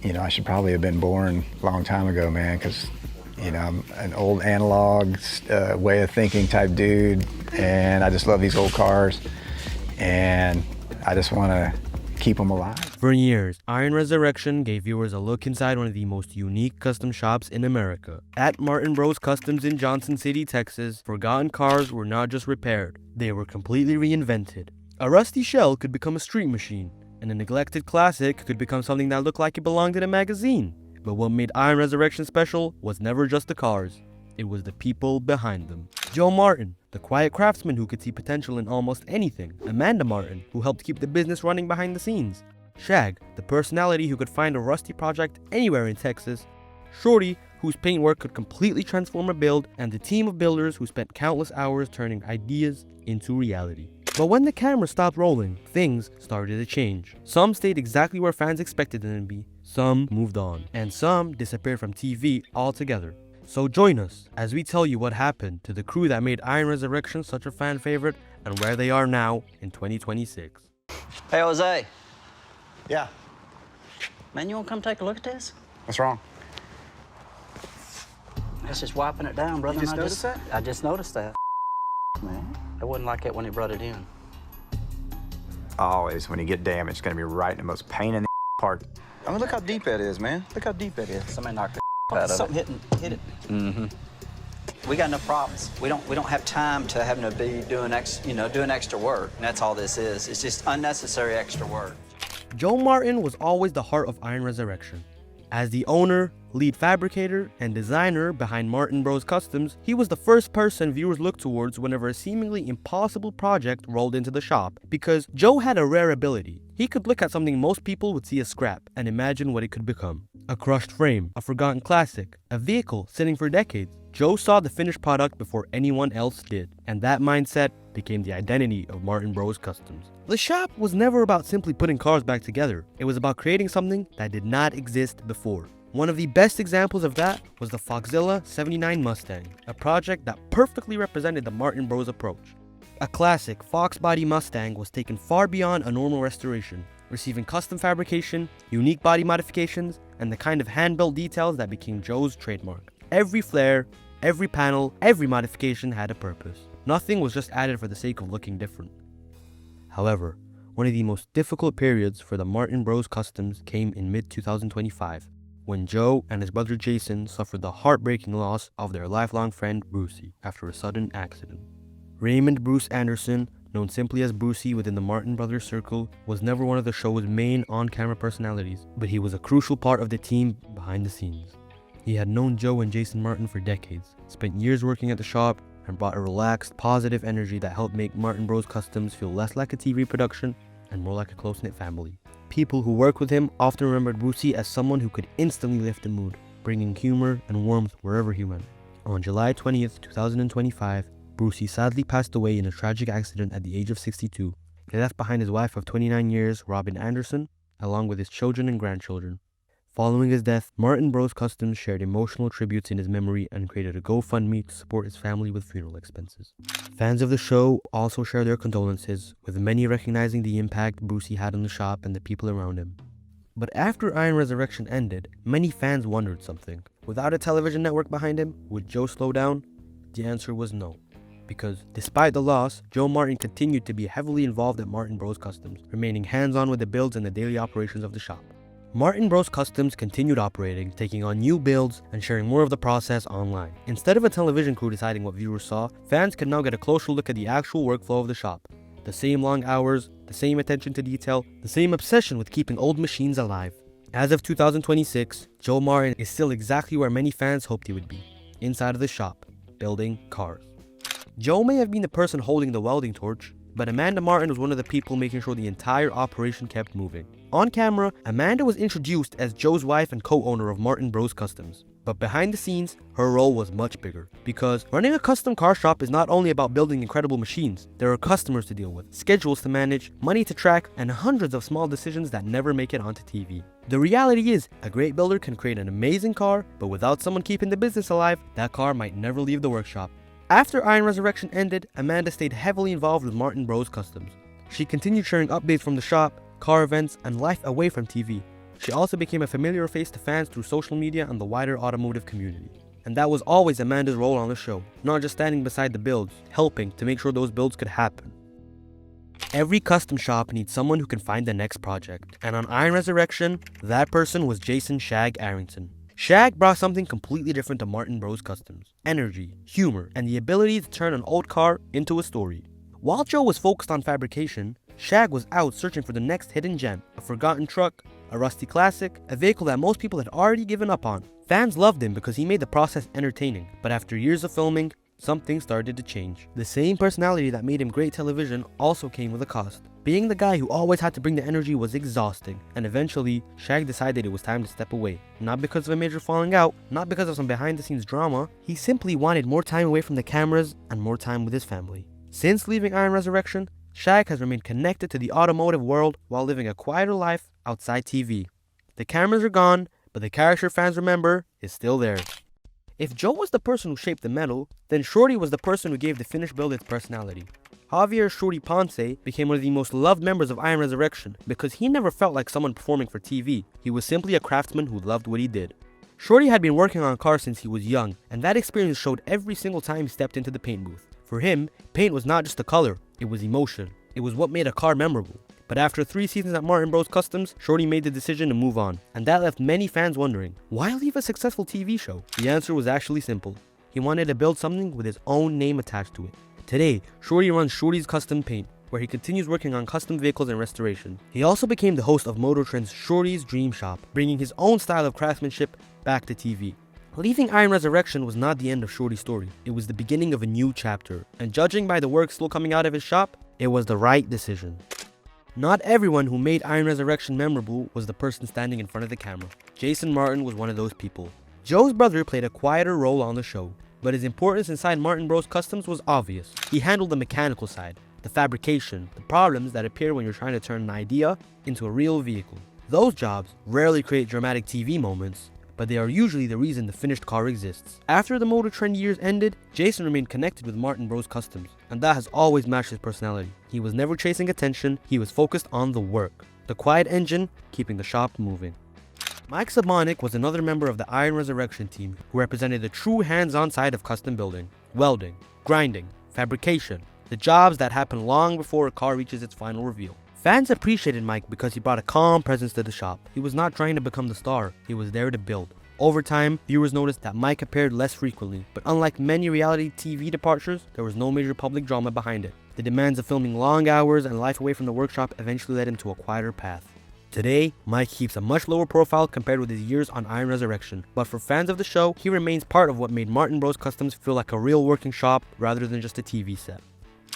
I should probably have been born a long time ago, man, because, I'm an old analog way of thinking type dude, and I just love these old cars, and I just want to keep them alive. For years, Iron Resurrection gave viewers a look inside one of the most unique custom shops in America. At Martin Bros Customs in Johnson City, Texas, forgotten cars were not just repaired, they were completely reinvented. A rusty shell could become a street machine, and a neglected classic could become something that looked like it belonged in a magazine. But what made Iron Resurrection special was never just the cars, it was the people behind them. Joe Martin, the quiet craftsman who could see potential in almost anything. Amanda Martin, who helped keep the business running behind the scenes. Shag, the personality who could find a rusty project anywhere in Texas. Shorty, whose paintwork could completely transform a build, and the team of builders who spent countless hours turning ideas into reality. But when the camera stopped rolling, things started to change. Some stayed exactly where fans expected them to be, some moved on, and some disappeared from TV altogether. So join us as we tell you what happened to the crew that made Iron Resurrection such a fan favorite and where they are now in 2026. Hey, Jose. Yeah. Man, you want to come take a look at this? What's wrong? It's just wiping it down, brother. You just noticed that? I just noticed that. Man, it wasn't like that when he brought it in. Always, when you get damaged, it's going to be right in the most pain in the part. I mean, look how deep that is, man. Look how deep that is. Somebody knocked the out of Something it. hit it. Mm-hmm. We got enough problems. We don't have time to having to be doing extra work. And that's all this is. It's just unnecessary extra work. Joe Martin was always the heart of Iron Resurrection. As the owner, lead fabricator, and designer behind Martin Bros Customs, he was the first person viewers looked towards whenever a seemingly impossible project rolled into the shop, because Joe had a rare ability. He could look at something most people would see as scrap and imagine what it could become. A crushed frame, a forgotten classic, a vehicle sitting for decades. Joe saw the finished product before anyone else did, and that mindset became the identity of Martin Bros Customs. The shop was never about simply putting cars back together. It was about creating something that did not exist before. One of the best examples of that was the Foxzilla 79 Mustang, a project that perfectly represented the Martin Bros approach. A classic Fox body Mustang was taken far beyond a normal restoration, receiving custom fabrication, unique body modifications, and the kind of hand-built details that became Joe's trademark. Every flare, every panel, every modification had a purpose. Nothing was just added for the sake of looking different. However, one of the most difficult periods for the Martin Bros Customs came in mid-2025, when Joe and his brother Jason suffered the heartbreaking loss of their lifelong friend Brucey after a sudden accident. Raymond Bruce Anderson, known simply as Brucey within the Martin Brothers circle, was never one of the show's main on-camera personalities, but he was a crucial part of the team behind the scenes. He had known Joe and Jason Martin for decades, spent years working at the shop, and brought a relaxed, positive energy that helped make Martin Bros Customs feel less like a TV production and more like a close-knit family. People who worked with him often remembered Brucey as someone who could instantly lift a mood, bringing humor and warmth wherever he went. On July 20th, 2025, Brucey sadly passed away in a tragic accident at the age of 62. He left behind his wife of 29 years, Robin Anderson, along with his children and grandchildren. Following his death, Martin Bros Customs shared emotional tributes in his memory and created a GoFundMe to support his family with funeral expenses. Fans of the show also share their condolences, with many recognizing the impact Brucey had on the shop and the people around him. But after Iron Resurrection ended, many fans wondered something. Without a television network behind him, would Joe slow down? The answer was no. Because despite the loss, Joe Martin continued to be heavily involved at Martin Bros Customs, remaining hands-on with the builds and the daily operations of the shop. Martin Bros Customs continued operating, taking on new builds and sharing more of the process online. Instead of a television crew deciding what viewers saw, fans could now get a closer look at the actual workflow of the shop. The same long hours, the same attention to detail, the same obsession with keeping old machines alive. As of 2026, Joe Martin is still exactly where many fans hoped he would be, inside of the shop, building cars. Joe may have been the person holding the welding torch, but Amanda Martin was one of the people making sure the entire operation kept moving. On camera, Amanda was introduced as Joe's wife and co-owner of Martin Bros Customs. But behind the scenes, her role was much bigger. Because running a custom car shop is not only about building incredible machines. There are customers to deal with, schedules to manage, money to track, and hundreds of small decisions that never make it onto TV. The reality is, a great builder can create an amazing car, but without someone keeping the business alive, that car might never leave the workshop. After Iron Resurrection ended, Amanda stayed heavily involved with Martin Bros Customs. She continued sharing updates from the shop, car events, and life away from TV. She also became a familiar face to fans through social media and the wider automotive community. And that was always Amanda's role on the show, not just standing beside the builds, helping to make sure those builds could happen. Every custom shop needs someone who can find the next project, and on Iron Resurrection, that person was Jason Shag Arrington. Shag brought something completely different to Martin Bros Customs: energy, humor, and the ability to turn an old car into a story. While Joe was focused on fabrication, Shag was out searching for the next hidden gem, a forgotten truck, a rusty classic, a vehicle that most people had already given up on. Fans loved him because he made the process entertaining, but after years of filming, something started to change. The same personality that made him great television also came with a cost. Being the guy who always had to bring the energy was exhausting, and eventually, Shag decided it was time to step away. Not because of a major falling out, not because of some behind the scenes drama, he simply wanted more time away from the cameras and more time with his family. Since leaving Iron Resurrection, Shag has remained connected to the automotive world while living a quieter life outside TV. The cameras are gone, but the character fans remember is still there. If Joe was the person who shaped the metal, then Shorty was the person who gave the finished build its personality. Javier Shorty Ponce became one of the most loved members of Iron Resurrection because he never felt like someone performing for TV. He was simply a craftsman who loved what he did. Shorty had been working on cars since he was young, and that experience showed every single time he stepped into the paint booth. For him, paint was not just a color, it was emotion. It was what made a car memorable. But after 3 seasons at Martin Bros Customs, Shorty made the decision to move on, and that left many fans wondering, why leave a successful TV show? The answer was actually simple. He wanted to build something with his own name attached to it. Today, Shorty runs Shorty's Custom Paint, where he continues working on custom vehicles and restoration. He also became the host of Motor Trend's Shorty's Dream Shop, bringing his own style of craftsmanship back to TV. Leaving Iron Resurrection was not the end of Shorty's story. It was the beginning of a new chapter, and judging by the work still coming out of his shop, it was the right decision. Not everyone who made Iron Resurrection memorable was the person standing in front of the camera. Jason Martin was one of those people. Joe's brother played a quieter role on the show, but his importance inside Martin Bros Customs was obvious. He handled the mechanical side, the fabrication, the problems that appear when you're trying to turn an idea into a real vehicle. Those jobs rarely create dramatic TV moments, but they are usually the reason the finished car exists. After the Motor Trend years ended, Jason remained connected with Martin Bros Customs, and that has always matched his personality. He was never chasing attention, he was focused on the work. The quiet engine, keeping the shop moving. Mike Sabonic was another member of the Iron Resurrection team who represented the true hands-on side of custom building, welding, grinding, fabrication, the jobs that happen long before a car reaches its final reveal. Fans appreciated Mike because he brought a calm presence to the shop. He was not trying to become the star, he was there to build. Over time, viewers noticed that Mike appeared less frequently, but unlike many reality TV departures, there was no major public drama behind it. The demands of filming long hours and life away from the workshop eventually led him to a quieter path. Today, Mike keeps a much lower profile compared with his years on Iron Resurrection, but for fans of the show, he remains part of what made Martin Bros Customs feel like a real working shop rather than just a TV set.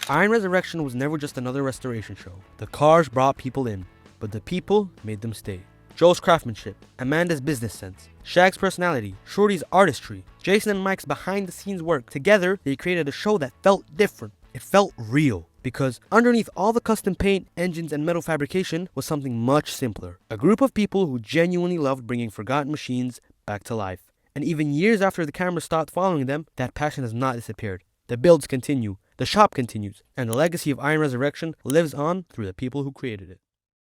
Iron Resurrection was never just another restoration show. The cars brought people in, but the people made them stay. Joe's craftsmanship, Amanda's business sense, Shag's personality, Shorty's artistry, Jason and Mike's behind-the-scenes work. Together, they created a show that felt different. It felt real, because underneath all the custom paint, engines, and metal fabrication was something much simpler. A group of people who genuinely loved bringing forgotten machines back to life. And even years after the camera stopped following them, that passion has not disappeared. The builds continue, the shop continues, and the legacy of Iron Resurrection lives on through the people who created it.